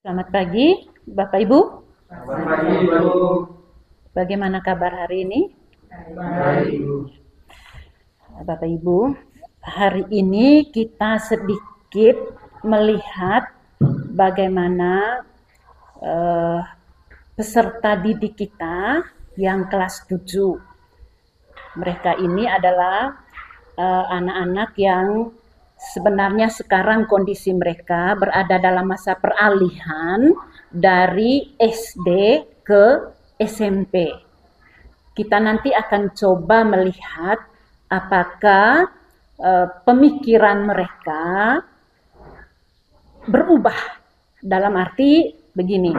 Selamat pagi, Bapak Ibu. Selamat pagi, Ibu. Bagaimana kabar hari ini? Baik, Ibu. Bapak Ibu, hari ini kita sedikit melihat bagaimana peserta didik kita yang kelas 7. Mereka ini adalah anak-anak yang sebenarnya sekarang kondisi mereka berada dalam masa peralihan dari SD ke SMP. Kita nanti akan coba melihat apakah pemikiran mereka berubah. Dalam arti begini,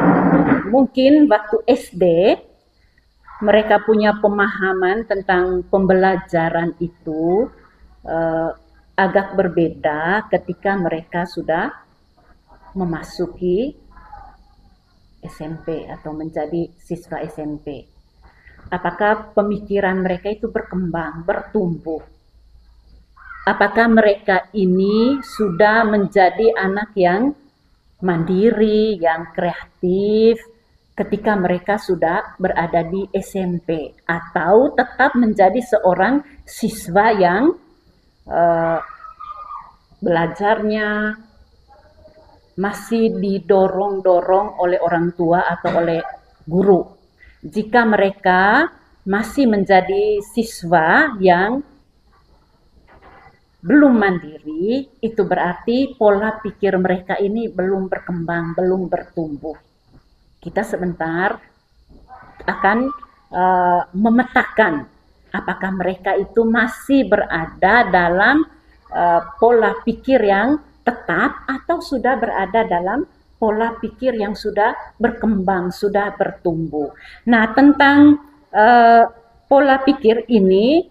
mungkin waktu SD mereka punya pemahaman tentang pembelajaran itu agak berbeda ketika mereka sudah memasuki SMP atau menjadi siswa SMP. Apakah pemikiran mereka itu berkembang, bertumbuh? Apakah mereka ini sudah menjadi anak yang mandiri, yang kreatif ketika mereka sudah berada di SMP, atau tetap menjadi seorang siswa yang belajarnya masih didorong-dorong oleh orang tua atau oleh guru. Jika mereka masih menjadi siswa yang belum mandiri, itu berarti pola pikir mereka ini belum berkembang, belum bertumbuh. Kita sebentar akan memetakan apakah mereka itu masih berada dalam pola pikir yang tetap atau sudah berada dalam pola pikir yang sudah berkembang, sudah bertumbuh. Nah, tentang pola pikir ini,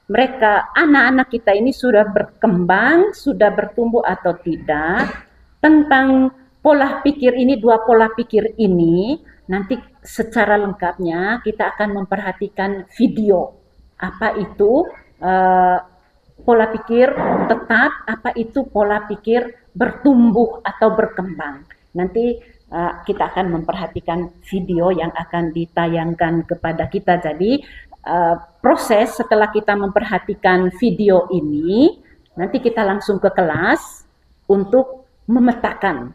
mereka, anak-anak kita ini sudah berkembang, sudah bertumbuh atau tidak. Tentang pola pikir ini, dua pola pikir ini, nanti secara lengkapnya kita akan memperhatikan video. Apa itu pola pikir tetap, apa itu pola pikir bertumbuh atau berkembang. Nanti kita akan memperhatikan video yang akan ditayangkan kepada kita. Jadi proses setelah kita memperhatikan video ini, nanti kita langsung ke kelas untuk memetakan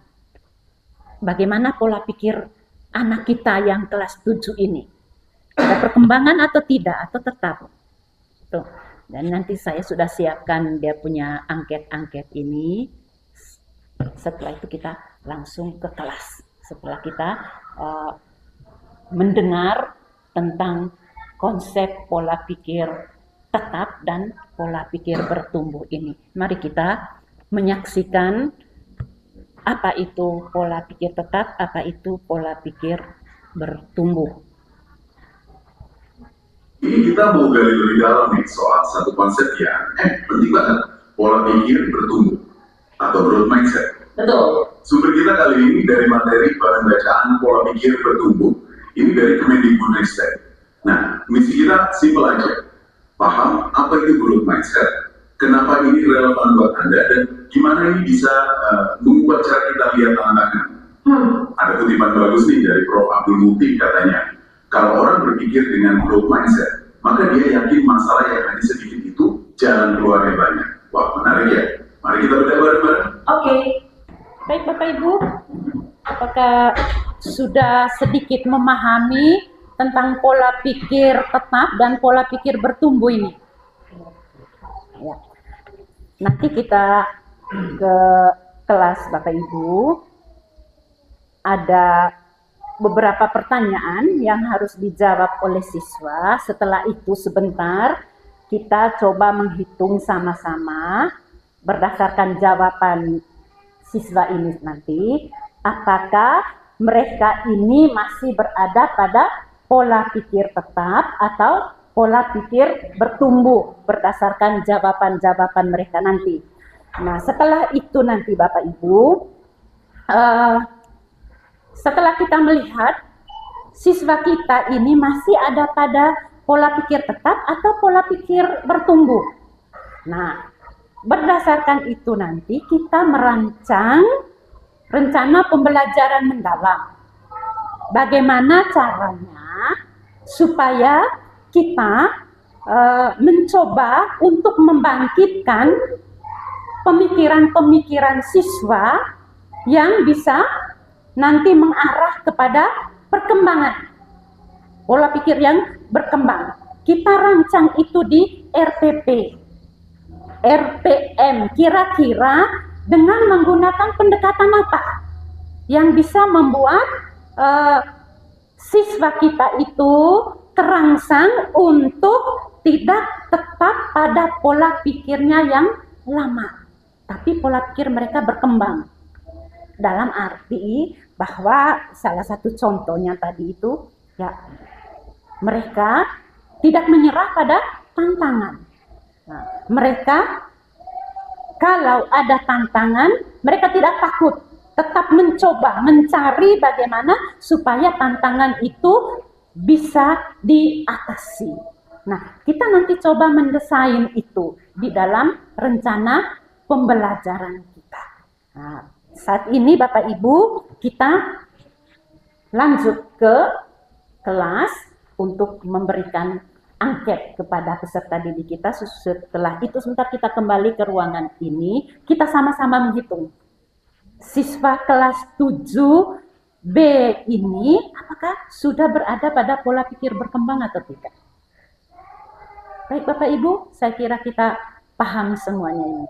bagaimana pola pikir anak kita yang kelas 7 ini. Ada perkembangan atau tidak, atau tetap. Tuh. Dan nanti saya sudah siapkan dia punya angket-angket ini. Setelah itu kita langsung ke kelas. Setelah kita mendengar tentang konsep pola pikir tetap dan pola pikir bertumbuh ini. Mari kita menyaksikan apa itu pola pikir tetap, apa itu pola pikir bertumbuh. Ini kita mau gali lebih dalam nih soal satu konsep yang penting banget, pola pikir bertumbuh atau growth mindset. Betul. Sumber kita kali ini dari materi bahan bacaan pola pikir bertumbuh, ini dari Kemendikbudristek. Nah, misi kita simpel aja, paham apa itu growth mindset, kenapa ini relevan buat Anda, dan gimana ini bisa mengubah cara kita lihat tantangan. Ada kutipan bagus nih dari Prof. Abdul Muti, katanya, kalau orang berpikir dengan growth mindset, maka dia yakin masalah yang hanya sedikit itu jalan keluarnya banyak. Wah, menarik ya. Mari kita bedah bareng-bareng. Oke. Baik Bapak Ibu, apakah sudah sedikit memahami tentang pola pikir tetap dan pola pikir bertumbuh ini? Ya. Nanti kita ke kelas Bapak Ibu, ada beberapa pertanyaan yang harus dijawab oleh siswa. Setelah itu sebentar kita coba menghitung sama-sama berdasarkan jawaban siswa ini nanti, apakah mereka ini masih berada pada pola pikir tetap atau pola pikir bertumbuh berdasarkan jawaban-jawaban mereka nanti. Nah, setelah itu nanti Bapak Ibu, setelah kita melihat siswa kita ini masih ada pada pola pikir tetap atau pola pikir bertumbuh. Nah, berdasarkan itu nanti kita merancang rencana pembelajaran mendalam. Bagaimana caranya supaya kita mencoba untuk membangkitkan pemikiran-pemikiran siswa yang bisa nanti mengarah kepada perkembangan pola pikir yang berkembang. Kita rancang itu di RPP, RPM, kira-kira dengan menggunakan pendekatan apa yang bisa membuat siswa kita itu terangsang untuk tidak tetap pada pola pikirnya yang lama, tapi pola pikir mereka berkembang. Dalam arti bahwa salah satu contohnya tadi itu, ya, mereka tidak menyerah pada tantangan. Nah, mereka kalau ada tantangan, mereka tidak takut, tetap mencoba, mencari bagaimana supaya tantangan itu bisa diatasi. Nah, kita nanti coba mendesain itu di dalam rencana pembelajaran kita. Nah, saat ini Bapak Ibu, kita lanjut ke kelas untuk memberikan angket kepada peserta didik kita. Setelah itu sebentar kita kembali ke ruangan ini, kita sama-sama menghitung. Siswa kelas 7B ini apakah sudah berada pada pola pikir berkembang atau tidak? Baik Bapak Ibu, saya kira kita paham semuanya ini.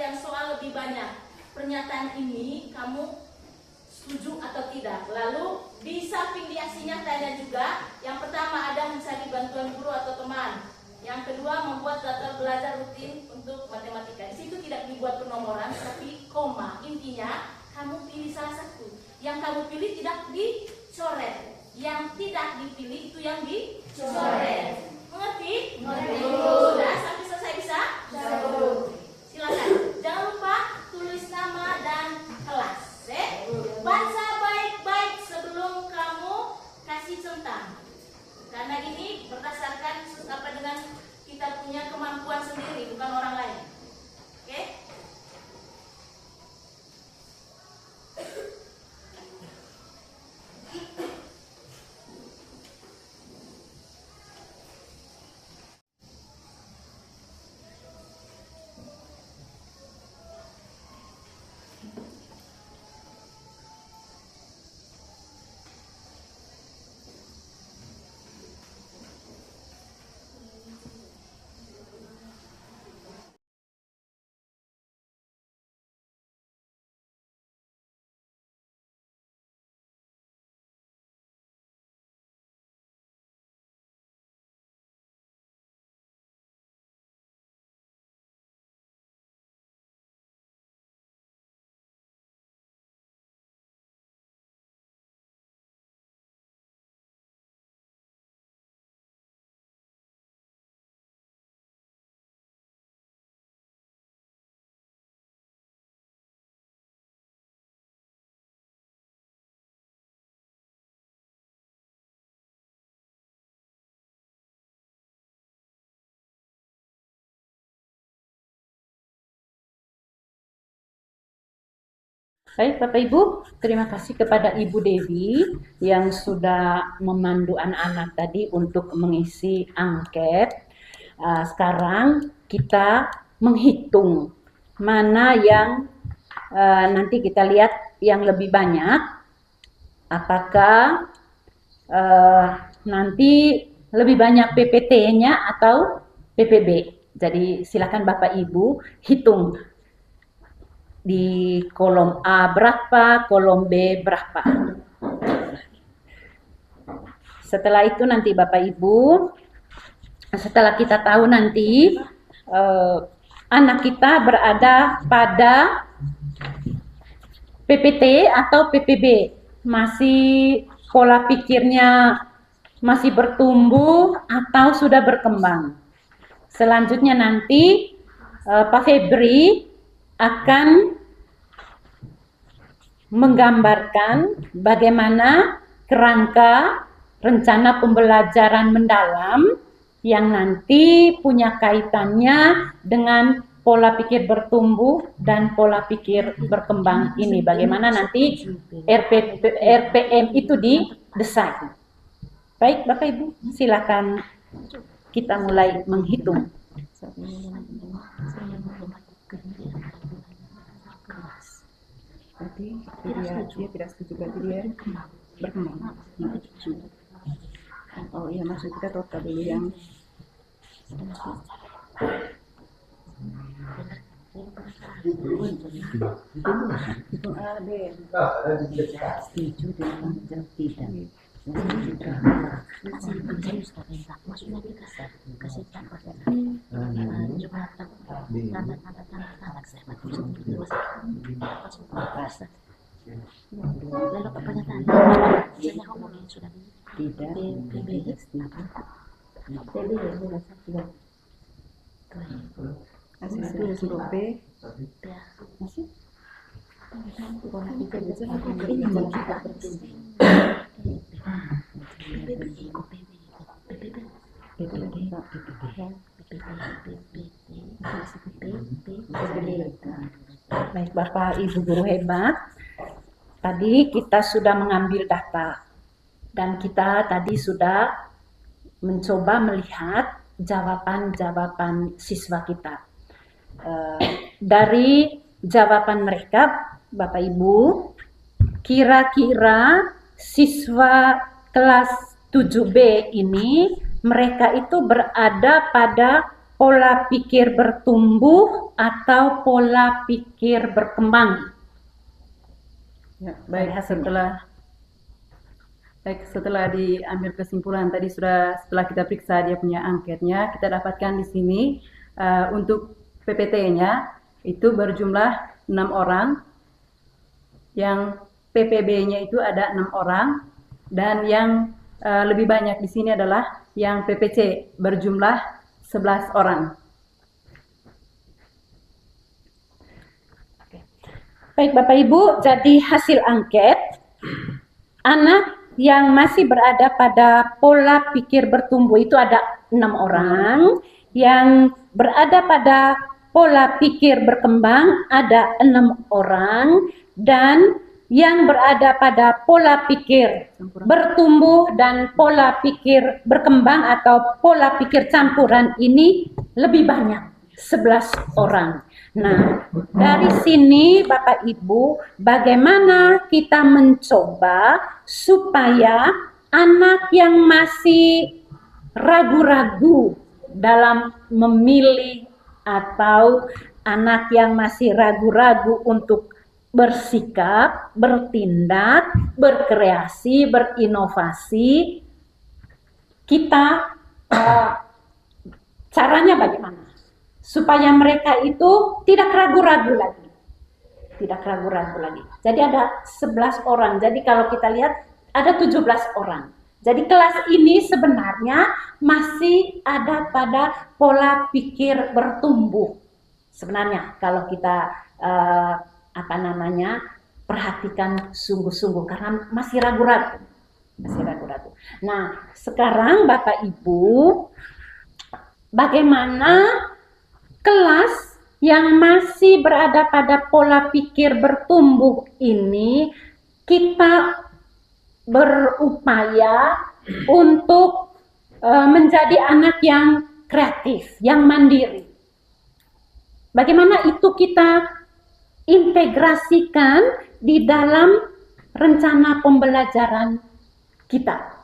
bagian soal lebih banyak. Pernyataan ini kamu setuju atau tidak? Lalu di samping di aksinya tanya juga, yang pertama ada mencari bantuan guru atau teman. Yang kedua membuat daftar belajar rutin untuk matematika. Di situ tidak dibuat penomoran, tapi koma. Intinya kamu pilih salah satu. Yang kamu pilih tidak dicoret. Yang tidak dipilih itu yang dicoret. Mengerti? Mengerti. Sudah sampai selesai bisa? Silakan. Jangan lupa tulis nama dan kelas. Baca baik-baik sebelum kamu kasih centang. Karena ini berdasarkan dengan kita punya kemampuan sendiri, bukan orang lain. Oke? Baik Bapak Ibu, terima kasih kepada Ibu Dewi yang sudah memandu anak-anak tadi untuk mengisi angket. Sekarang kita menghitung mana yang nanti kita lihat yang lebih banyak. Apakah nanti lebih banyak PPT-nya atau PPB. Jadi silakan Bapak Ibu hitung di kolom A berapa, kolom B berapa. Setelah itu nanti Bapak Ibu, setelah kita tahu nanti anak kita berada pada PPT atau PPB, masih pola pikirnya masih bertumbuh atau sudah berkembang. Selanjutnya nanti Pak Febri akan menggambarkan bagaimana kerangka rencana pembelajaran mendalam yang nanti punya kaitannya dengan pola pikir bertumbuh dan pola pikir berkembang ini. Bagaimana nanti RPM itu didesain. Baik Bapak Ibu, silakan kita mulai menghitung. Berarti dia tidak setuju, berarti dia berkembang. Oh iya, maksud kita total dulu yang hitung A, B. Setuju dengan menjawab tidak. Lalu pernyataan misalnya ngomongin sudah Tidak. Masih itu suruh B. Masih. Baik Bapak Ibu guru hebat, tadi kita sudah mengambil data dan kita tadi sudah mencoba melihat jawaban-jawaban siswa kita. Dari jawaban mereka, Bapak Ibu, kira-kira siswa kelas 7B ini mereka itu berada pada pola pikir bertumbuh atau pola pikir berkembang? Ya, setelah diambil kesimpulan tadi setelah kita periksa dia punya angketnya, kita dapatkan di sini untuk PPT-nya itu berjumlah 6 orang, yang PPB-nya itu ada 6 orang, dan yang lebih banyak di sini adalah yang PPC berjumlah 11 orang. Baik Bapak Ibu, jadi hasil angket, anak yang masih berada pada pola pikir bertumbuh itu ada 6 orang, yang berada pada pola pikir berkembang ada 6 orang, dan yang berada pada pola pikir bertumbuh dan pola pikir berkembang atau pola pikir campuran ini lebih banyak, 11 orang. Nah, dari sini Bapak Ibu, bagaimana kita mencoba supaya anak yang masih ragu-ragu dalam memilih atau anak yang masih ragu-ragu untuk bersikap, bertindak, berkreasi, berinovasi, kita caranya bagaimana? Supaya mereka itu tidak ragu-ragu lagi. Tidak ragu-ragu lagi. Jadi ada 11 orang. Jadi kalau kita lihat ada 17 orang. Jadi kelas ini sebenarnya masih ada pada pola pikir bertumbuh. Sebenarnya kalau kita perhatikan sungguh-sungguh karena masih ragu-ragu. Masih ragu-ragu. Nah, sekarang Bapak Ibu, bagaimana kelas yang masih berada pada pola pikir bertumbuh ini kita berupaya untuk menjadi anak yang kreatif, yang mandiri. Bagaimana itu kita integrasikan di dalam rencana pembelajaran kita?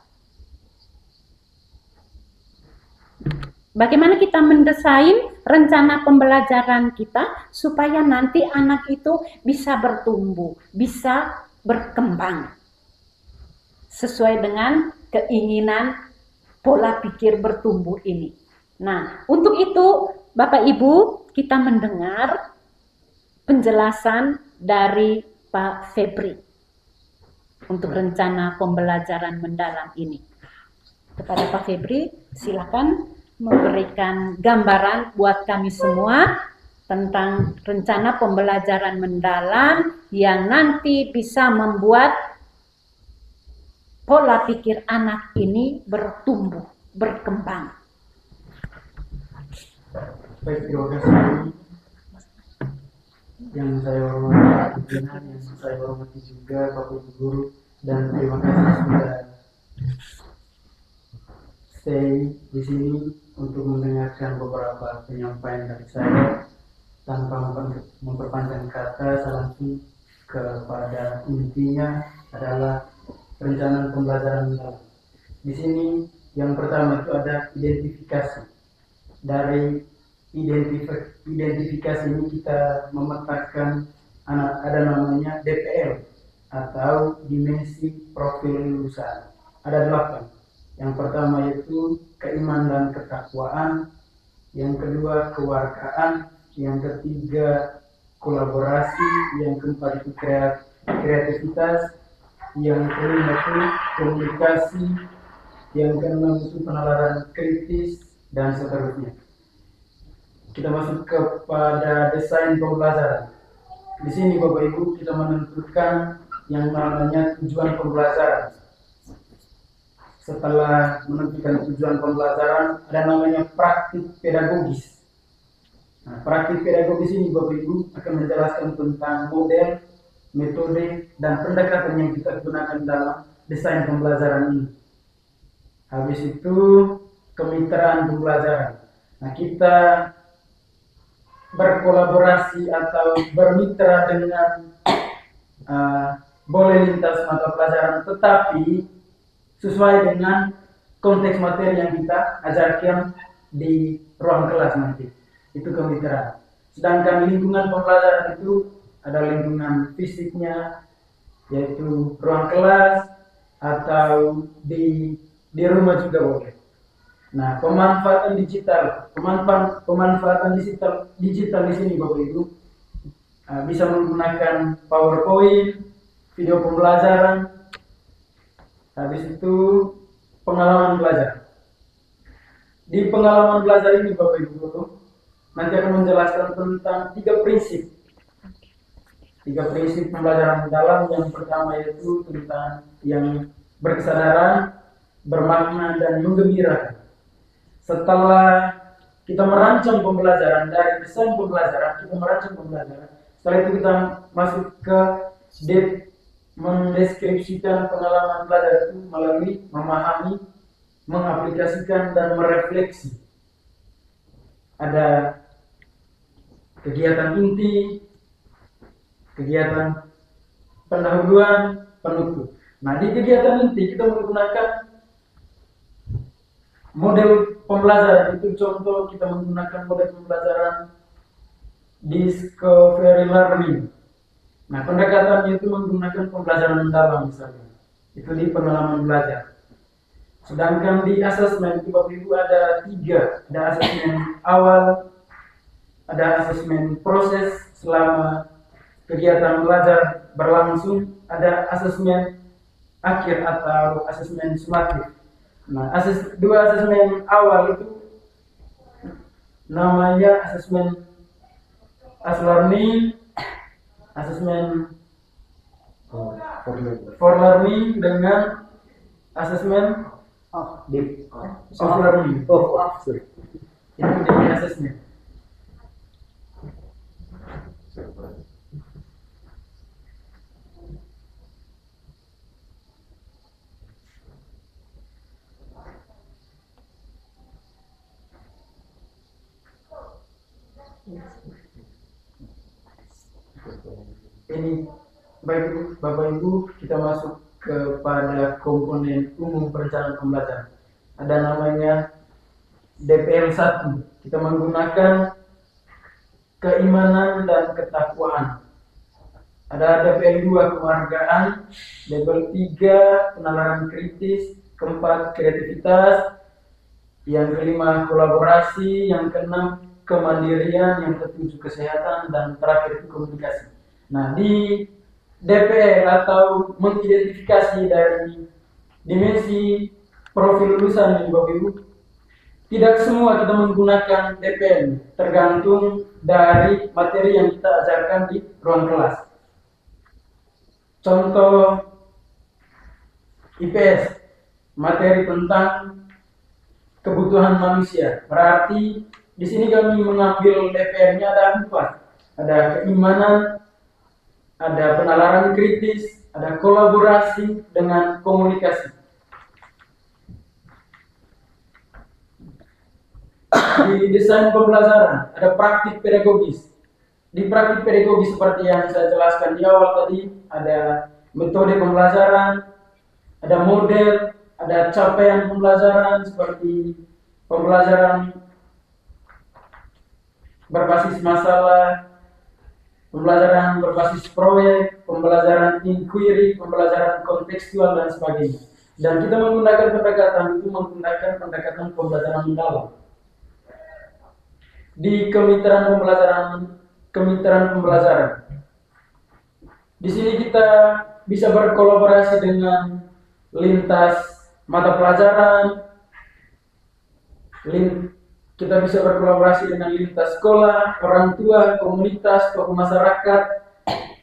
Bagaimana kita mendesain rencana pembelajaran kita supaya nanti anak itu bisa bertumbuh, bisa berkembang sesuai dengan keinginan pola pikir bertumbuh ini. Nah, untuk itu Bapak Ibu, kita mendengar penjelasan dari Pak Febri untuk rencana pembelajaran mendalam ini. Kepada Pak Febri, silakan memberikan gambaran buat kami semua tentang rencana pembelajaran mendalam yang nanti bisa membuat pola pikir anak ini bertumbuh, berkembang. Baik, terima kasih. Yang saya hormati pimpinan, yang saya hormati juga Bapak Ibu Guru, dan terima kasih sudah stay di sini untuk mendengarkan beberapa penyampaian dari saya. Tanpa memperpanjang kata, saya langsung kepada intinya adalah perencanaan pembelajaran mendalam. Di sini yang pertama itu ada identifikasi. Dari identifikasi ini kita memetakan ada namanya DPL atau dimensi profil lulusan. Ada 8. Yang pertama yaitu keimanan dan ketakwaan, yang kedua kewargaan, yang ketiga kolaborasi, yang keempat itu kreativitas, yang kelima itu komunikasi, yang keenam itu penalaran kritis, dan seterusnya. Kita masuk kepada desain pembelajaran. Di sini Bapak Ibu kita menentukan yang namanya tujuan pembelajaran. Setelah menentukan tujuan pembelajaran, ada namanya praktik pedagogis. Nah, praktik pedagogis ini Bapak Ibu akan menjelaskan tentang model, metode, dan pendekatan yang kita gunakan dalam desain pembelajaran ini. Habis itu kemitraan pembelajaran. Nah, kita berkolaborasi atau bermitra dengan boleh lintas mata pelajaran, tetapi sesuai dengan konteks materi yang kita ajarkan di ruang kelas nanti. Itu kemitraan. Sedangkan lingkungan pembelajaran itu ada lingkungan fisiknya, yaitu ruang kelas atau di rumah juga boleh. Nah, pemanfaatan digital digital di sini Bapak Ibu bisa menggunakan PowerPoint, video pembelajaran, habis itu pengalaman belajar. Di pengalaman belajar ini Bapak Ibu Guru nanti akan menjelaskan tentang tiga prinsip pembelajaran mendalam. Yang pertama yaitu tentang yang berkesadaran, bermakna, dan menggembirakan. Setelah kita merancang pembelajaran, dari desain pembelajaran, kita merancang pembelajaran. Setelah itu kita masuk ke mendeskripsikan pengalaman belajar itu melalui memahami, mengaplikasikan, dan merefleksi. Ada kegiatan inti, kegiatan pendahuluan, penutup. Nah, di kegiatan inti kita menggunakan model pembelajaran. Itu contoh kita menggunakan model pembelajaran discovery learning. Nah, pendekatannya itu menggunakan pembelajaran mendalam misalnya. Itu di pengalaman belajar. Sedangkan di asesmen itu Bapak Ibu ada 3. Ada asesmen awal, ada asesmen proses selama kegiatan belajar berlangsung, ada asesmen akhir atau asesmen sumatif. Nah, dua asesmen awal itu namanya asesmen as learning, asesmen for learning, dengan asesmen of learning. Itu jadi asesmen. Ini Bapak Ibu, kita masuk kepada komponen umum perencanaan pembelajaran. Ada namanya DPL 1. Kita menggunakan keimanan dan ketakwaan. Ada DPL 2 kewargaan, DPL 3 penalaran kritis, keempat kreativitas, yang kelima kolaborasi, yang keenam kemandirian, yang ketujuh kesehatan, dan terakhir itu komunikasi. Nah, di DPL atau mengidentifikasi dari dimensi profil lulusan ini Bapak Ibu, tidak semua kita menggunakan DPL, tergantung dari materi yang kita ajarkan di ruang kelas. Contoh IPS, materi tentang kebutuhan manusia. Berarti di sini kami mengambil DPL-nya ada 4. Ada keimanan, ada penalaran kritis, ada kolaborasi, dengan komunikasi. Di desain pembelajaran ada praktik pedagogis. Di praktik pedagogis seperti yang saya jelaskan di awal tadi, ada metode pembelajaran, ada model, ada capaian pembelajaran seperti pembelajaran berbasis masalah, pembelajaran berbasis proyek, pembelajaran inquiry, pembelajaran kontekstual, dan sebagainya. Dan kita menggunakan pendekatan itu menggunakan pendekatan pembelajaran mendalam. Di kemitraan pembelajaran. Di sini kita bisa berkolaborasi dengan lintas mata pelajaran, kita bisa berkolaborasi dengan lintas sekolah, orang tua, komunitas, tokoh masyarakat,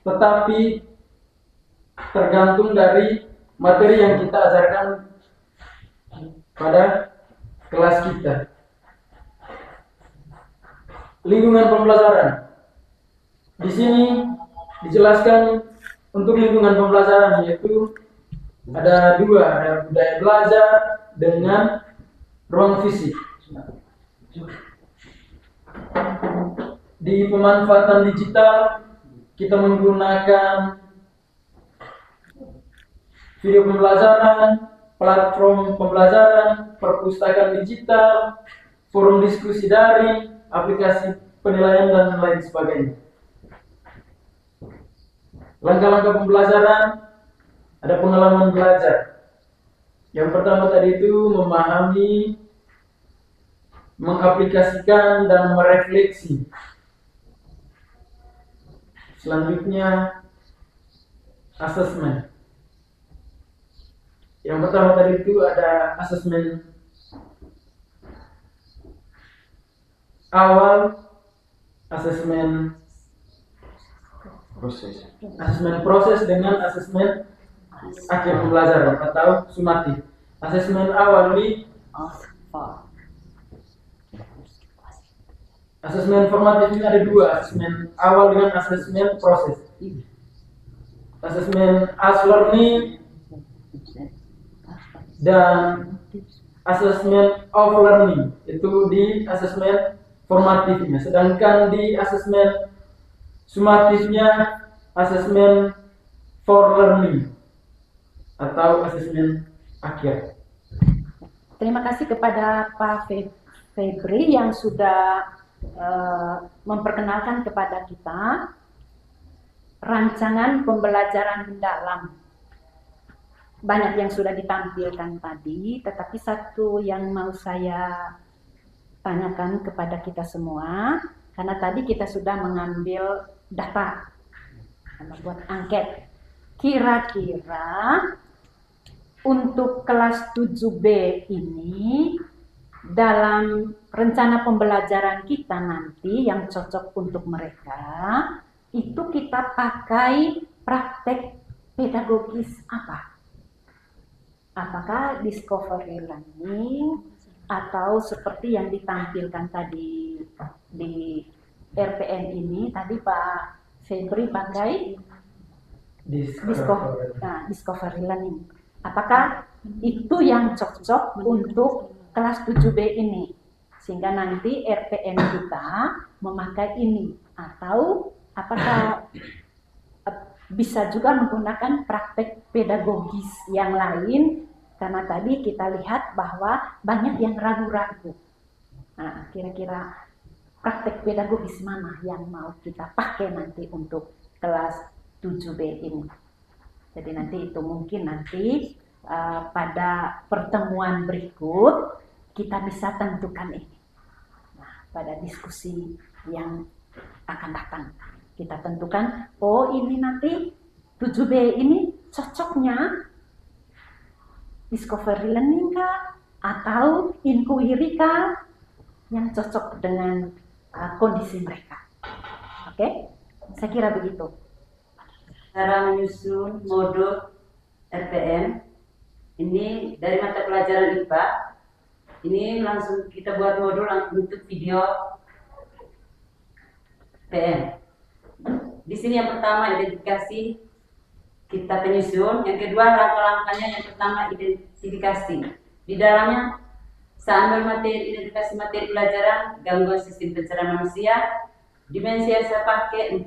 tetapi tergantung dari materi yang kita ajarkan pada kelas kita. Lingkungan pembelajaran. Di sini dijelaskan untuk lingkungan pembelajaran, yaitu ada 2, ada budaya belajar dengan ruang fisik. Di pemanfaatan digital, kita menggunakan video pembelajaran, platform pembelajaran, perpustakaan digital, forum diskusi daring, aplikasi penilaian dan lain sebagainya. Langkah-langkah pembelajaran, ada pengalaman belajar. Yang pertama tadi itu memahami, mengaplikasikan dan merefleksi. Selanjutnya asesmen. Yang pertama tadi itu ada asesmen awal, asesmen proses dengan asesmen akhir pembelajaran atau sumatif. Asesmen awal ini asesmen formatif ini ada dua, asesmen awal dengan asesmen proses. Asesmen as learning dan asesmen of learning itu di asesmen formatifnya, sedangkan di asesmen sumatifnya asesmen for learning atau asesmen akhir. Terima kasih kepada Pak Febri yang sudah memperkenalkan kepada kita rancangan pembelajaran mendalam. Banyak yang sudah ditampilkan tadi, tetapi satu yang mau saya tanyakan kepada kita semua, karena tadi kita sudah mengambil data, membuat angket. Kira-kira untuk kelas 7B ini, dalam rencana pembelajaran kita nanti yang cocok untuk mereka, itu kita pakai praktek pedagogis apa? Apakah discovery learning atau seperti yang ditampilkan tadi di RPN ini, tadi Pak Febri pakai discovery learning. Apakah itu yang cocok untuk kelas 7B ini? Sehingga nanti RPN kita memakai ini. Atau apakah bisa juga menggunakan praktek pedagogis yang lain? Karena tadi kita lihat bahwa banyak yang ragu-ragu. Nah, kira-kira praktek pedagogis mana yang mau kita pakai nanti untuk kelas 7B ini? Jadi nanti itu mungkin nanti pada pertemuan berikut kita bisa tentukan ini. Nah, pada diskusi yang akan datang kita tentukan, oh ini nanti 7B ini cocoknya discovery learning kah atau inquiry kah yang cocok dengan kondisi mereka. Oke? Saya kira begitu. Cara menyusun modul RPM ini dari mata pelajaran IPA. Ini langsung kita buat modul untuk video PM. Di sini yang pertama identifikasi kita penyusun, yang kedua langkah-langkahnya. Yang pertama identifikasi. Di dalamnya saya ambil materi identifikasi materi pelajaran gangguan sistem pencernaan manusia. Dimensi yang saya pakai 4.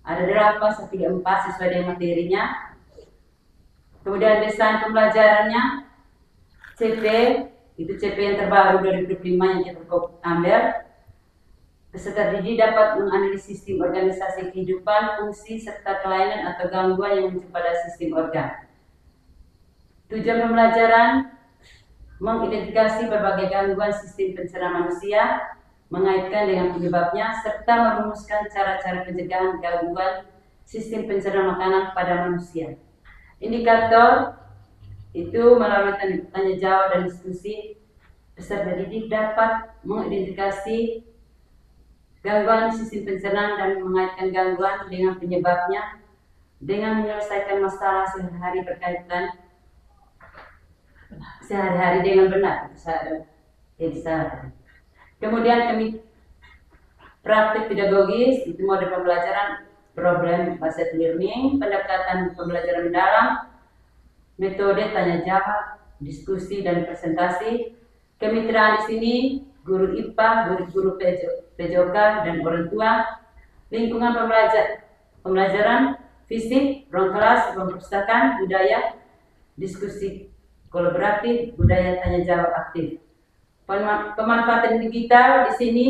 Ada 8 sampai 4 sesuai dengan materinya. Kemudian desain pembelajarannya CP, itu CP yang terbaru 2025 yang kita ambil. Peserta didik dapat menganalisis sistem organisasi kehidupan, fungsi, serta kelainan atau gangguan yang muncul pada sistem organ. Tujuan pembelajaran mengidentifikasi berbagai gangguan sistem pencernaan manusia, mengaitkan dengan penyebabnya, serta merumuskan cara-cara pencegahan gangguan sistem pencernaan makanan pada manusia. Indikator itu melalui tanya jawab dan diskusi, peserta didik dapat mengidentifikasi gangguan sistem pencernaan dan mengaitkan gangguan dengan penyebabnya dengan menyelesaikan masalah sehari-hari dengan benar. Kemudian kami praktik pedagogis, itu mode pembelajaran problem based learning, pendekatan pembelajaran mendalam, metode tanya jawab, diskusi dan presentasi. Kemitraan di sini guru IPA, guru PJOK dan orang tua, lingkungan pembelajaran, fisik, ruang kelas, ruang perpustakaan, budaya, diskusi kolaboratif, budaya tanya jawab aktif. pemanfaatan digital di sini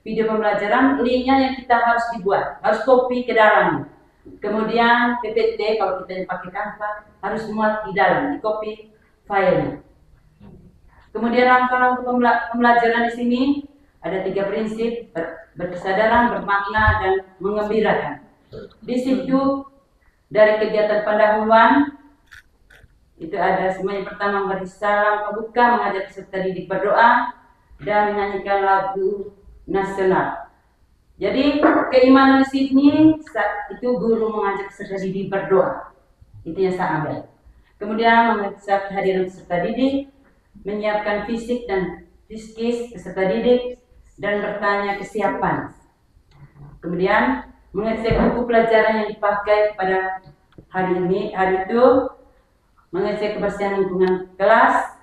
video pembelajaran, linknya yang kita harus dibuat, harus copy ke dalam. Kemudian PPT kalau kita pakai Canva harus muat di dalam, di copy filenya. Kemudian langkah-langkah pembelajaran di sini ada 3 prinsip: berkesadaran, bermakna, dan mengembirakan. Di situ dari kegiatan pendahuluan itu ada semuanya. Pertama, memberi salam pembuka, mengajak peserta didik berdoa, dan menyanyikan lagu nasional. Jadi keimanan di sini itu guru mengajak peserta didik berdoa, itu yang saya ambil. Kemudian memeriksa kehadiran peserta didik, menyiapkan fisik dan psikis peserta didik, dan bertanya kesiapan. Kemudian mengecek buku pelajaran yang dipakai pada hari itu, mengecek kebersihan lingkungan kelas,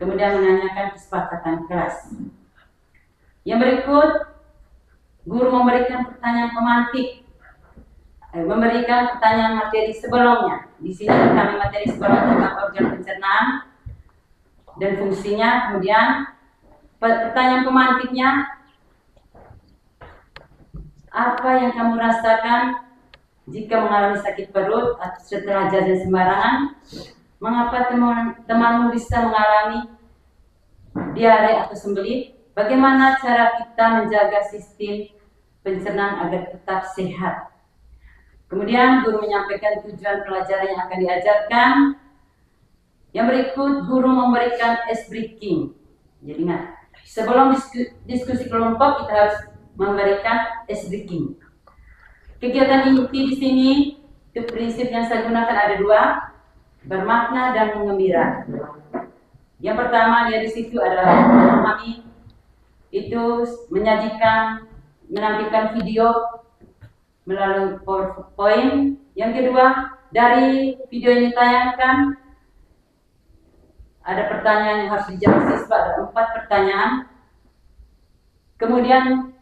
kemudian menanyakan kesepakatan kelas. Yang berikut, guru memberikan pertanyaan pemantik, memberikan pertanyaan materi sebelumnya. Di sini kami materi sebelumnya tentang organ pencernaan dan fungsinya. Kemudian pertanyaan pemantiknya, apa yang kamu rasakan jika mengalami sakit perut atau setelah jajan sembarangan? Mengapa temanmu bisa mengalami diare atau sembelit? Bagaimana cara kita menjaga sistem pencernaan agar tetap sehat? Kemudian guru menyampaikan tujuan pelajaran yang akan diajarkan. Yang berikut, guru memberikan ice breaking. Jadi ingat, sebelum diskusi kelompok kita harus memberikan ice breaking. Kegiatan inti di sini, itu prinsip yang saya gunakan ada 2, bermakna dan menggembira. Yang pertama, dia di situ adalah memahami, itu menampilkan video melalui PowerPoint. Yang kedua, dari video yang ditayangkan ada pertanyaan yang harus dijawab siswa, ada 4 pertanyaan. Kemudian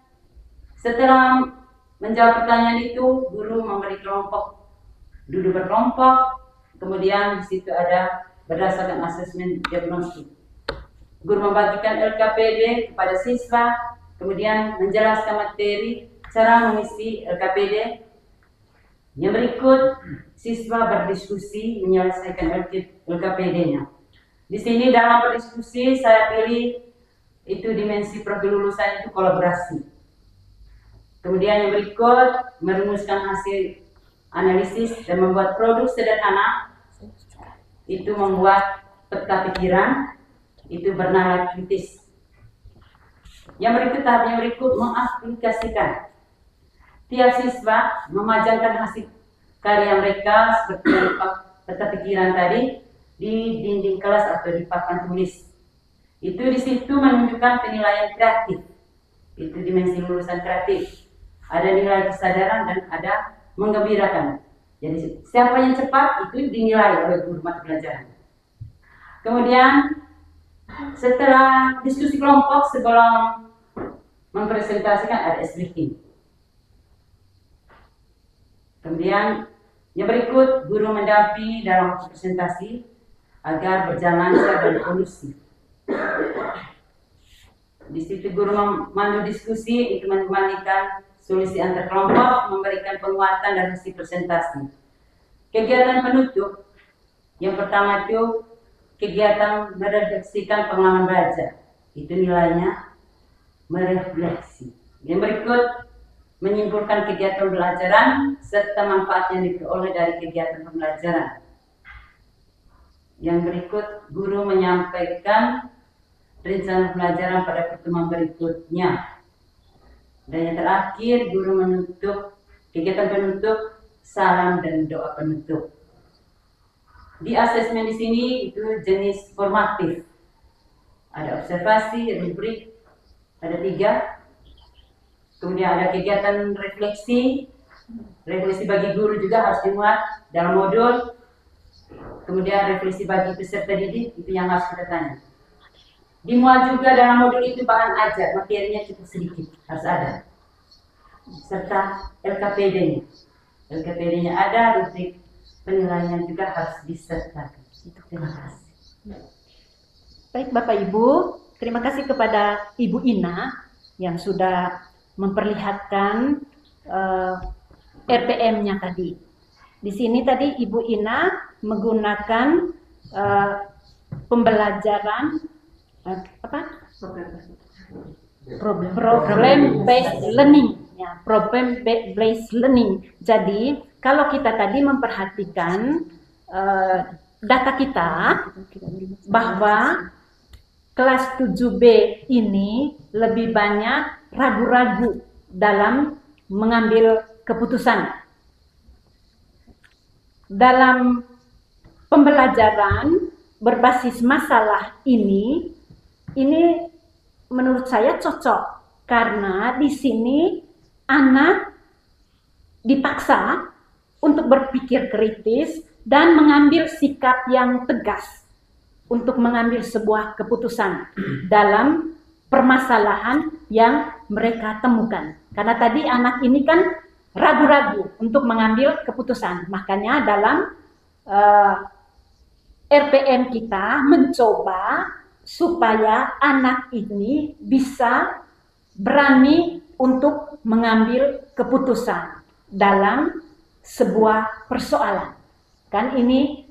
setelah menjawab pertanyaan itu, guru memberi kelompok, duduk berkelompok. Kemudian di situ ada berdasarkan asesmen diagnostik. Guru membagikan LKPD kepada siswa, kemudian menjelaskan materi, cara mengisi LKPD. Yang berikut, siswa berdiskusi menyelesaikan LKPD-nya. Di sini dalam berdiskusi saya pilih itu dimensi profil lulusan itu kolaborasi. Kemudian yang berikut, merumuskan hasil analisis dan membuat produk sederhana, itu membuat peta pikiran, itu bernalar kritis. Yang berikut, tahap yang berikut, mengaplikasikan. Tiap siswa memajangkan hasil karya mereka seperti peta pikiran tadi di dinding kelas atau di papan tulis. Itu di situ menunjukkan penilaian kreatif. Itu dimensi lulusan kreatif. Ada nilai kesadaran dan ada menggembirakan. Jadi siapa yang cepat itu dinilai oleh guru mata pelajaran. Kemudian setelah diskusi kelompok sebelum mempresentasikan ada briefing. Kemudian yang berikut, guru mendampingi dalam presentasi agar berjalan lancar dan kondusif. Di situ guru memandu diskusi, itu mengembalikan solusi antar kelompok, memberikan penguatan dan hasil presentasi. Kegiatan penutup, yang pertama itu kegiatan merefleksikan pengalaman belajar. Itu nilainya merefleksi. Yang berikut, menyimpulkan kegiatan pembelajaran serta manfaat yang diperoleh dari kegiatan pembelajaran. Yang berikut, guru menyampaikan rencana pelajaran pada pertemuan berikutnya. Dan yang terakhir, guru menutup kegiatan penutup, salam dan doa penutup. Di asesmen di sini itu jenis formatif. Ada observasi, rubrik, ada 3. Kemudian ada kegiatan refleksi. Refleksi bagi guru juga harus dimuat dalam modul. Kemudian refleksi bagi peserta didik, itu yang harus kita tanya. Dimuat juga dalam modul itu bahan ajar, materinya cukup sedikit, harus ada. Serta LKPD-nya. LKPD-nya ada, rubrik penilaian juga harus disertakan. Terima kasih. Baik Bapak Ibu, terima kasih kepada Ibu Ina yang sudah memperlihatkan RPM-nya tadi. Di sini tadi Ibu Ina menggunakan pembelajaran problem based learning, ya, problem based learning. Jadi kalau kita tadi memperhatikan data kita bahwa kelas 7B ini lebih banyak ragu-ragu dalam mengambil keputusan. Dalam pembelajaran berbasis masalah ini menurut saya cocok karena di sini anak dipaksa untuk berpikir kritis dan mengambil sikap yang tegas untuk mengambil sebuah keputusan dalam permasalahan yang mereka temukan. Karena tadi anak ini kan ragu-ragu untuk mengambil keputusan. Makanya dalam RPM kita mencoba supaya anak ini bisa berani untuk mengambil keputusan dalam sebuah persoalan. Kan ini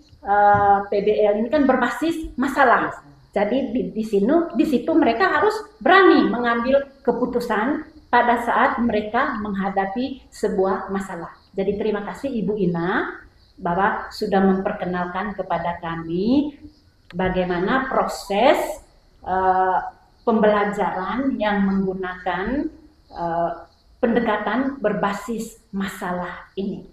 PBL ini kan berbasis masalah. Jadi di situ mereka harus berani mengambil keputusan pada saat mereka menghadapi sebuah masalah. Jadi terima kasih Ibu Ina bahwa sudah memperkenalkan kepada kami bagaimana proses pembelajaran yang menggunakan pendekatan berbasis masalah ini.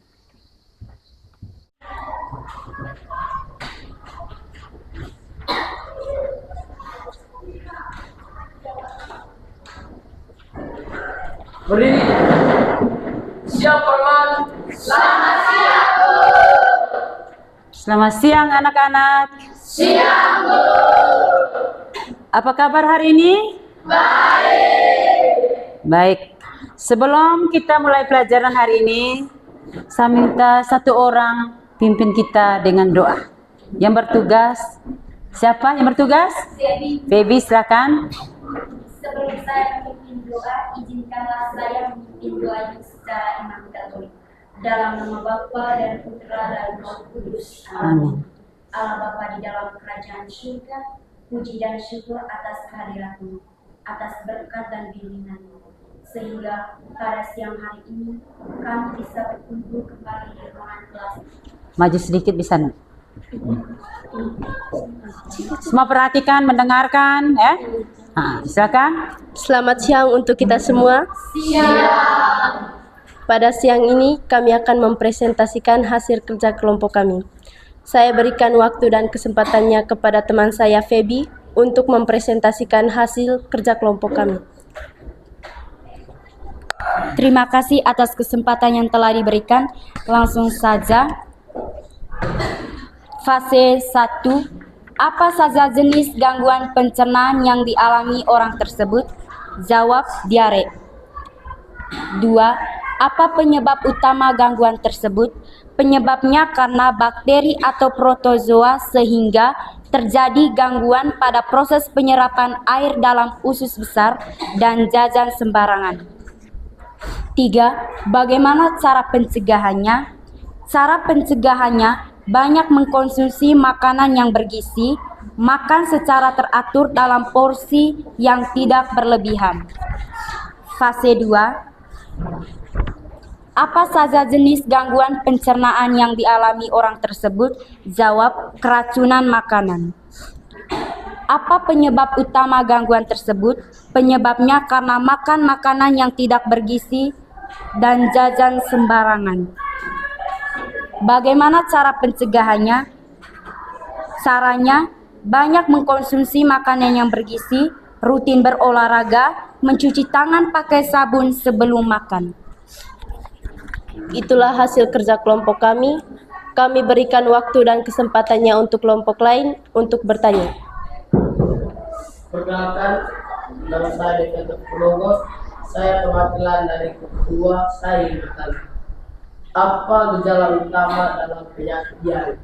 Berdiri. Siap, Forman. Selamat siang, Bu. Selamat siang anak-anak. Siang, Bu. Apa kabar hari ini? Baik. Baik. Sebelum kita mulai pelajaran hari ini, saya minta satu orang pimpin kita dengan doa. Yang bertugas, siapa yang bertugas? Baby, silakan. Sebelum saya memimpin doa, izinkanlah saya memimpin doa secara iman Katolik. Dalam nama Bapa dan Putra dan Roh Kudus. Amin. Allah Bapa di dalam kerajaan surga, puji dan syukur atas kehadirat-Mu, atas berkat dan bimbingan-Mu, sehingga pada siang hari ini kami bisa berkumpul kembali di ruangan kelas. Maju sedikit bisa. Semua perhatikan, mendengarkan, ya. Silakan. Selamat siang untuk kita semua. Siang. Pada siang ini kami akan mempresentasikan hasil kerja kelompok kami. Saya berikan waktu dan kesempatannya kepada teman saya Feby untuk mempresentasikan hasil kerja kelompok kami. Terima kasih atas kesempatan yang telah diberikan. Langsung saja. Fase 1. Apa saja jenis gangguan pencernaan yang dialami orang tersebut? Jawab, diare. 2. Apa penyebab utama gangguan tersebut? Penyebabnya karena bakteri atau protozoa sehingga terjadi gangguan pada proses penyerapan air dalam usus besar dan jajan sembarangan. 3. Bagaimana cara pencegahannya? Cara pencegahannya banyak mengkonsumsi makanan yang bergizi, makan secara teratur dalam porsi yang tidak berlebihan. Fase 2. Apa saja jenis gangguan pencernaan yang dialami orang tersebut? Jawab, keracunan makanan. Apa penyebab utama gangguan tersebut? Penyebabnya karena makan makanan yang tidak bergizi dan jajan sembarangan. Bagaimana cara pencegahannya? Caranya, banyak mengkonsumsi makanan yang bergizi, rutin berolahraga, mencuci tangan pakai sabun sebelum makan. Itulah hasil kerja kelompok kami. Kami berikan waktu dan kesempatannya untuk kelompok lain untuk bertanya. Perkenalkan, nama saya Dekan Pulogo. Saya perwakilan dari ketua. Saya bertanya, apa gejala utama dalam penyakit diare?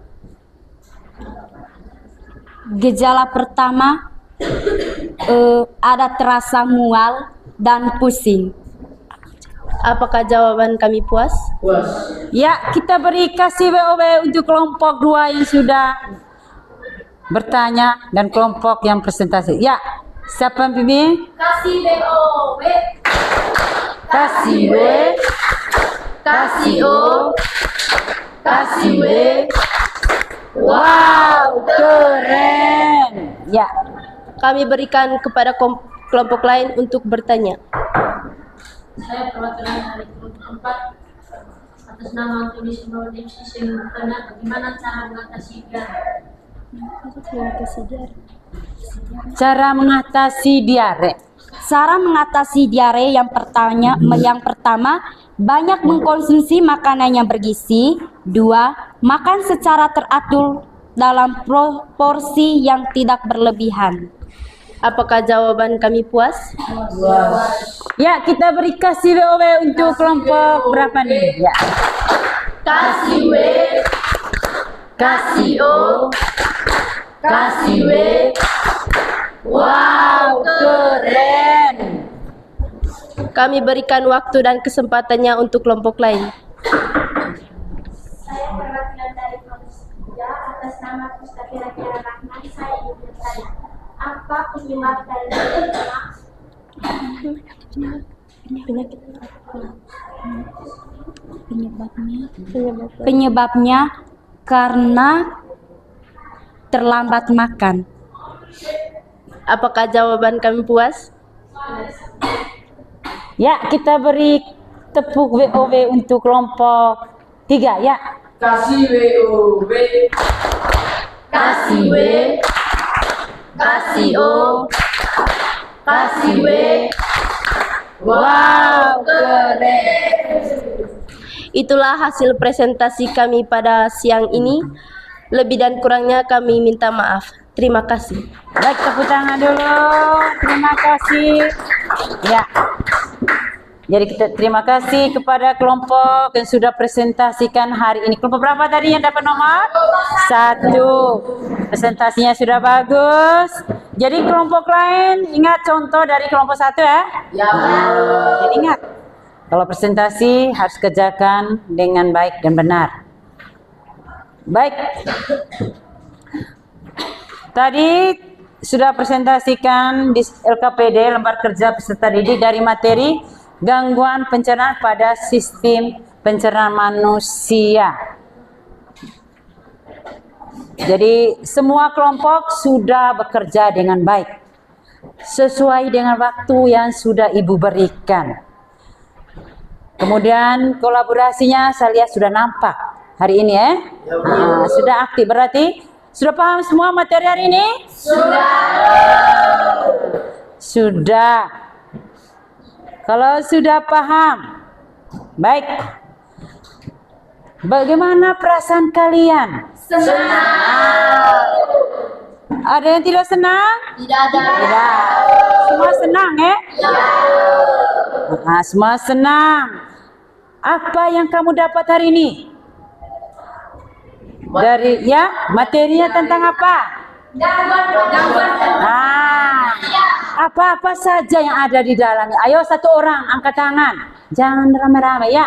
Gejala pertama, ada terasa mual dan pusing. Apakah jawaban kami puas? Puas. Ya, kita beri kasih WOW untuk kelompok 2 yang sudah bertanya dan kelompok yang presentasi. Ya, siapa yang pimpin? Kasih BOW. Kasih W, kasih O, kasih W. Wow, keren. Ya, Kami berikan kepada kelompok lain untuk bertanya. Saya perwakilan dari kelompok 4 atas nama tulis bahwa divisi yang bertanya bagaimana cara mengatasi cara mengatasi diare. Cara mengatasi diare yang pertama, banyak mengkonsumsi makanan yang bergizi. 2, makan secara teratur dalam proporsi yang tidak berlebihan. Apakah jawaban kami puas? Ya, kita beri kasih WOW untuk kelompok berapa nih? Ya. Kasih W, kasih O, kasih W. Wow, keren. Kami berikan waktu dan kesempatannya untuk kelompok lain. Saya perwakilan dari kelompok 3 atas nama Mustaqira Rahman. Saya ingin bertanya, apa penyebab dari Penyebabnya karena terlambat makan. Apakah jawaban kami puas? Ya, kita beri tepuk WOW untuk kelompok 3 ya. Kasih WOW, kasih W, kasih O, kasih W. Wow, keren. Itulah hasil presentasi kami pada siang ini. Lebih dan kurangnya kami minta maaf. Terima kasih. Baik, tepuk tangan dulu. Terima kasih. Ya. Jadi kita terima kasih kepada kelompok yang sudah presentasikan hari ini. Kelompok berapa tadi yang dapat nomor? 1. Presentasinya sudah bagus. Jadi kelompok lain ingat contoh dari kelompok 1 ya. Ya. Jadi ingat, kalau presentasi harus kerjakan dengan baik dan benar. Baik. Tadi sudah presentasikan di LKPD, lembar kerja peserta didik, dari materi gangguan pencernaan pada sistem pencernaan manusia. Jadi semua kelompok sudah bekerja dengan baik sesuai dengan waktu yang sudah Ibu berikan. Kemudian kolaborasinya saya lihat sudah nampak hari ini ya. Sudah aktif, berarti sudah paham semua materi hari ini? Sudah. Kalau sudah paham, baik. Bagaimana perasaan kalian? Senang. Ada yang tidak senang? Tidak. Semua senang ya? Semua senang. Apa yang kamu dapat hari ini? Dari ya, materinya tentang apa? Apa-apa saja yang ada di dalamnya. Ayo satu orang angkat tangan. Jangan rame-rame ya.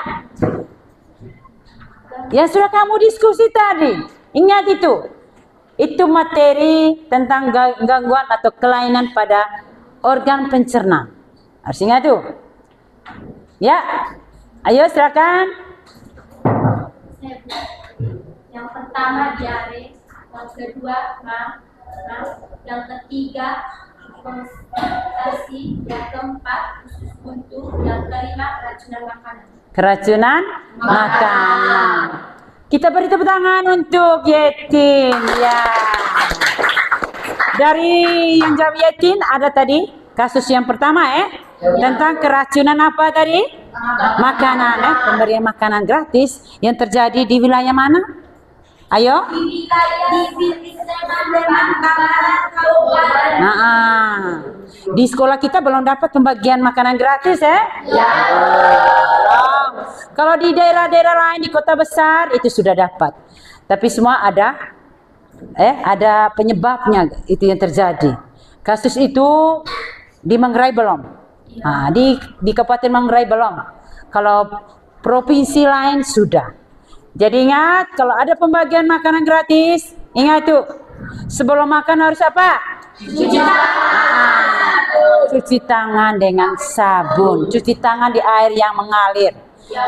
Yang sudah kamu diskusi tadi. Ingat itu. Itu materi tentang gangguan atau kelainan pada organ pencernaan. Harus ingat tuh. Ya. Ayo silakan. Yang pertama diare, yang kedua yang ketiga konsentrasi, yang keempat usus buntu, yang kelima keracunan makanan. Keracunan makanan. Kita beri tepuk tangan untuk Yetin ya. Dari yang jawab Yetin ada tadi kasus yang pertama tentang keracunan apa tadi? Makanan pemberian makanan gratis yang terjadi di wilayah mana? Ayo. Di Di sekolah kita belum dapat pembagian makanan gratis ya? Kalau di daerah-daerah lain di kota besar itu sudah dapat. Tapi semua ada penyebabnya itu yang terjadi. Kasus itu di Manggarai belum? Nah, di Kabupaten Manggarai belum. Kalau provinsi lain sudah. Jadi ingat, kalau ada pembagian makanan gratis, ingat itu, sebelum makan harus apa? Cuci tangan. Cuci tangan dengan sabun. Cuci tangan di air yang mengalir.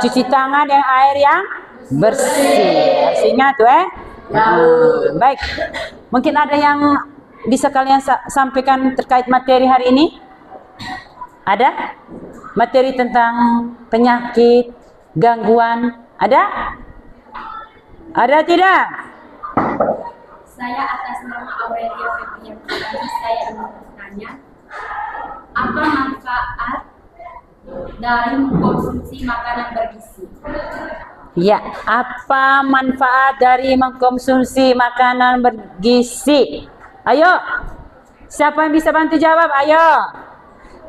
Cuci tangan dengan air yang bersih. Harus ingat tuh baik. Mungkin ada yang bisa kalian sampaikan terkait materi hari ini? Ada? Materi tentang penyakit, gangguan, ada? Ada tidak? Saya atas nama Aurelia Febrian Putri, saya ingin bertanya, apa manfaat dari mengkonsumsi makanan bergizi? Ya, apa manfaat dari mengkonsumsi makanan bergizi? Ayo, siapa yang bisa bantu jawab? Ayo,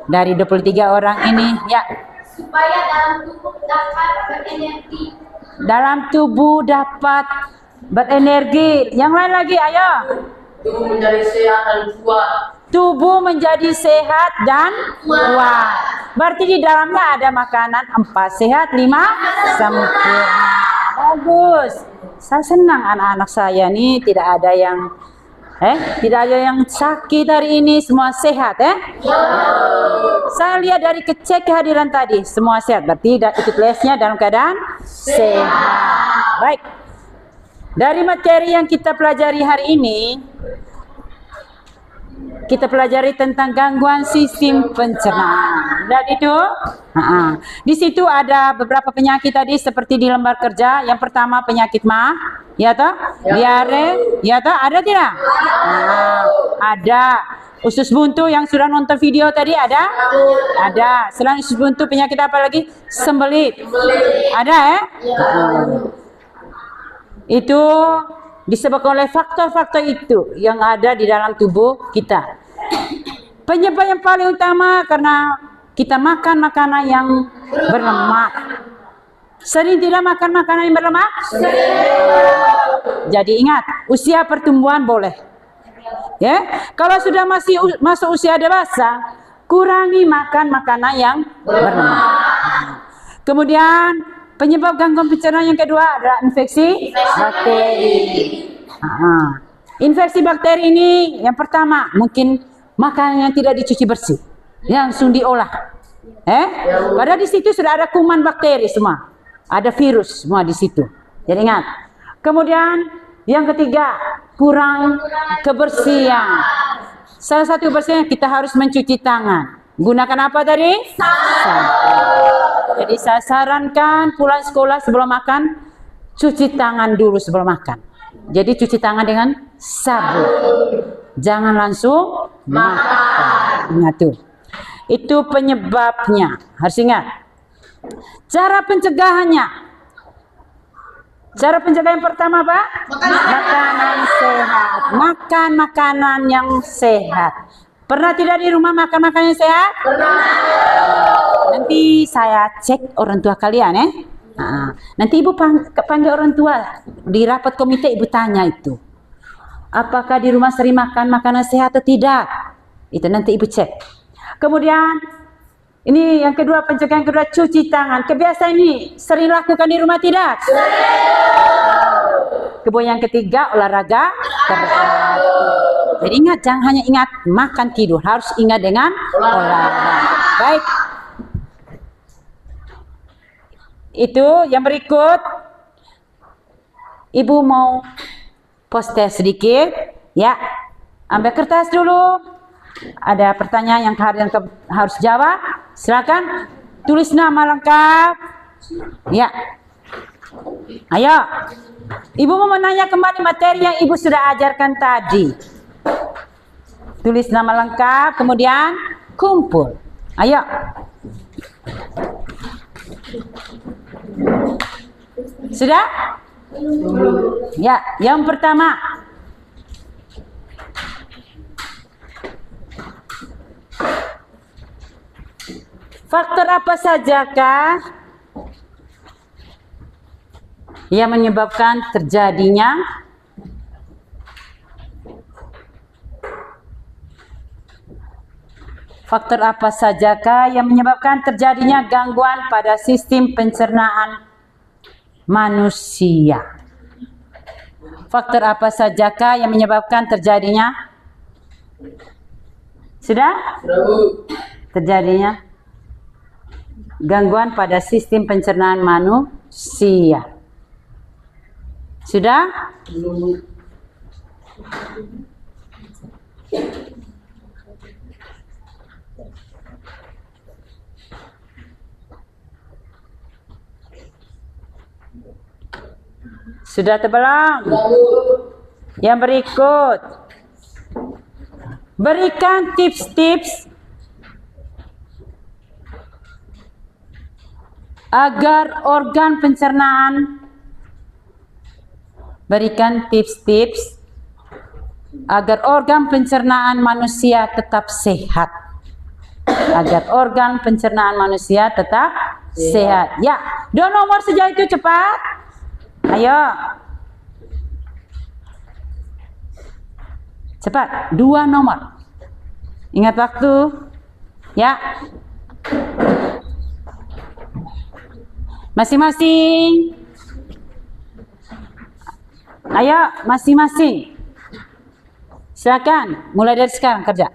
dari 23 orang ini, ya. Supaya dalam tubuh dapat berenergi. Dalam tubuh dapat berenergi. Yang lain lagi, ayo. Tubuh menjadi sehat dan kuat. Tubuh menjadi sehat dan kuat. Berarti di dalamnya ada makanan 4 sehat, 5 sempurna. Bagus. Saya senang anak-anak saya nih tidak ada yang sakit hari ini, semua sehat Saya lihat dari cek kehadiran tadi semua sehat, berarti ikut lesnya dalam keadaan sehat. Baik. Dari materi yang kita pelajari hari ini, kita pelajari tentang gangguan sistem pencernaan. Dan itu, di situ ada beberapa penyakit tadi seperti di lembar kerja. Yang pertama penyakit ya toh, diare, ya toh, ada tidak? Ada. Usus buntu yang sudah nonton video tadi ada? Ada. Selain usus buntu penyakit apa lagi? Sembelit. Ada Itu disebabkan oleh faktor-faktor itu yang ada di dalam tubuh kita. Penyebab yang paling utama karena kita makan makanan yang berlemak. Sering tidak makan makanan yang berlemak? Jadi ingat, usia pertumbuhan boleh. Ya, kalau sudah masuk usia dewasa, kurangi makan makanan yang berlemak. Kemudian penyebab gangguan pencernaan yang kedua adalah infeksi bakteri. Infeksi bakteri ini yang pertama mungkin makanan yang tidak dicuci bersih, langsung diolah. Padahal di situ sudah ada kuman bakteri semua, ada virus semua di situ. Jadi ingat. Kemudian yang ketiga kurang kebersihan. Salah satu kebersihan kita harus mencuci tangan. Gunakan apa tadi? Jadi saya sarankan pulang sekolah sebelum makan, cuci tangan dulu sebelum makan. Jadi cuci tangan dengan sabun. Jangan langsung makan. Ingat tuh. Itu penyebabnya. Harus ingat. Cara pencegahannya. Cara pencegahan yang pertama apa? Makanan sehat. Makan makanan yang sehat. Pernah tidak di rumah makan makanan yang sehat? Pernah. Nanti saya cek orang tua kalian nanti ibu panggil orang tua di rapat komite, ibu tanya itu. Apakah di rumah sering makan makanan sehat atau tidak? Itu nanti ibu cek. Kemudian ini yang kedua, pencegahan kedua, cuci tangan. Kebiasaan ini sering lakukan di rumah tidak? Kemudian yang ketiga, olahraga teratur. Jadi ingat, jangan hanya ingat makan tidur, harus ingat dengan olahraga. Baik. Itu yang berikut. Ibu mau poster sedikit, ya. Ambil kertas dulu. Ada pertanyaan yang kalian harus jawab. Silakan tulis nama lengkap. Ya. Ayo. Ibu mau menanya kembali materi yang ibu sudah ajarkan tadi. Tulis nama lengkap, kemudian kumpul. Ayo. Sudah? Ya, yang pertama. Faktor apa sajakah yang menyebabkan terjadinya Faktor apa sajakah yang menyebabkan terjadinya gangguan pada sistem pencernaan manusia? Faktor apa sajakah yang menyebabkan terjadinya? Sudah? Terjadinya gangguan pada sistem pencernaan manusia. Sudah? Sudah atau belum? Yang berikut, berikan tips-tips agar organ pencernaan, berikan tips-tips agar organ pencernaan manusia tetap sehat. Agar organ pencernaan manusia tetap sehat. Ya, 2 nomor saja itu, cepat. Ayo. Cepat, 2 nomor. Ingat waktu. Ya. Masing-masing. Ayo, masing-masing. Silakan, mulai dari sekarang kerja.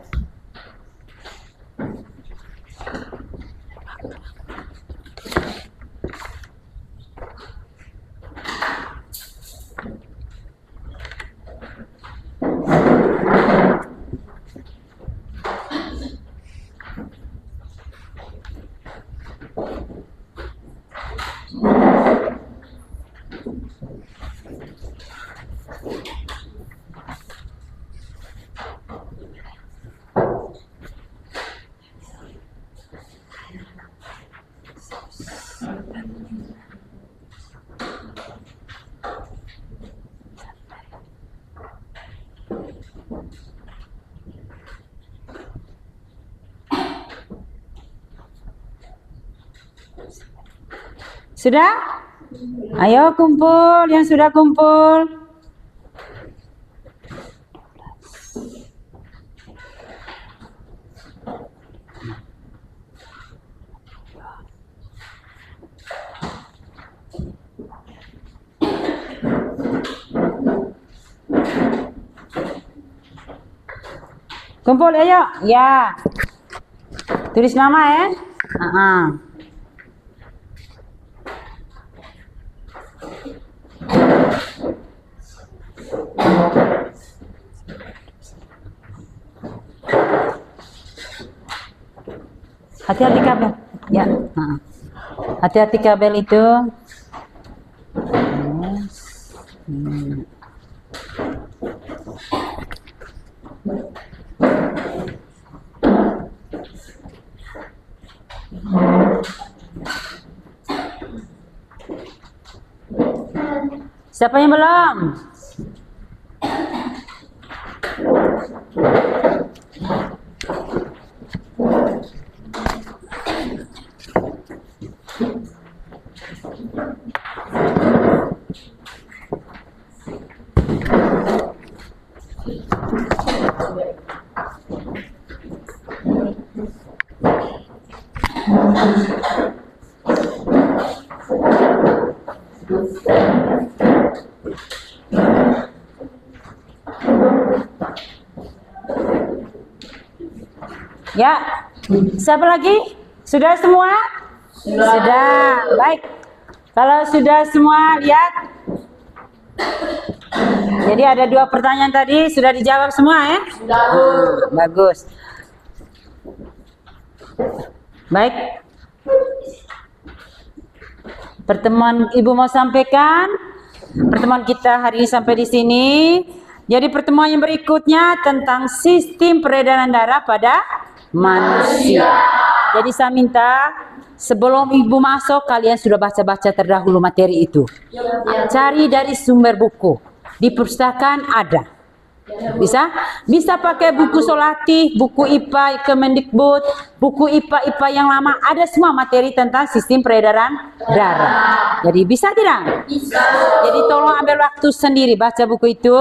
Sudah? Ayo kumpul, yang sudah kumpul. Kumpul, ayo. Ya. Tulis nama ya. Hati-hati kabel. Ya. Hati-hati kabel itu. Siapa yang belum? Ya, siapa lagi? Sudah semua? Sudah. Baik. Kalau sudah semua, lihat. Jadi ada 2 pertanyaan tadi, sudah dijawab semua ya? Sudah. Bagus. Baik. Pertemuan Ibu mau sampaikan, pertemuan kita hari ini sampai di sini. Jadi pertemuan yang berikutnya tentang sistem peredaran darah pada manusia. Jadi saya minta sebelum Ibu masuk, kalian sudah baca-baca terdahulu materi itu. Cari dari sumber buku. Di perpustakaan ada. Bisa pakai buku Solatih, buku IPA Kemendikbud, buku IPA yang lama, ada semua materi tentang sistem peredaran darah. Jadi bisa tidak? Bisa. Jadi tolong ambil waktu sendiri baca buku itu.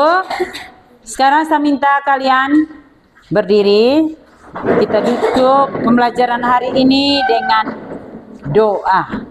Sekarang saya minta kalian berdiri. Kita tutup pembelajaran hari ini dengan doa.